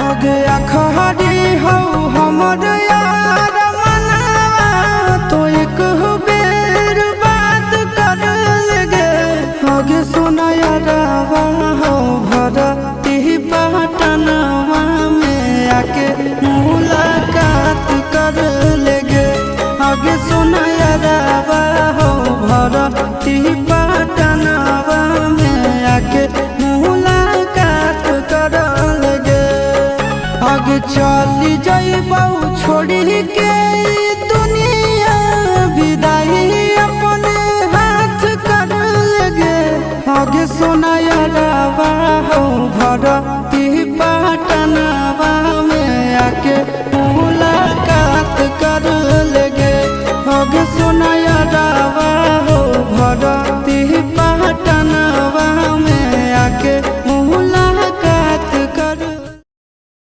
आगे अखहरी हो हमर यार मनवा तो एक बेर बात कर लगे आगे सुना यारवा हो भरती पटनवा में आके मुलाकात कर लगे आगे सुना यारवा हो भरती पटनवा में आके मुलाकात कर लगे आगे चली जाइबौ छोड़ी के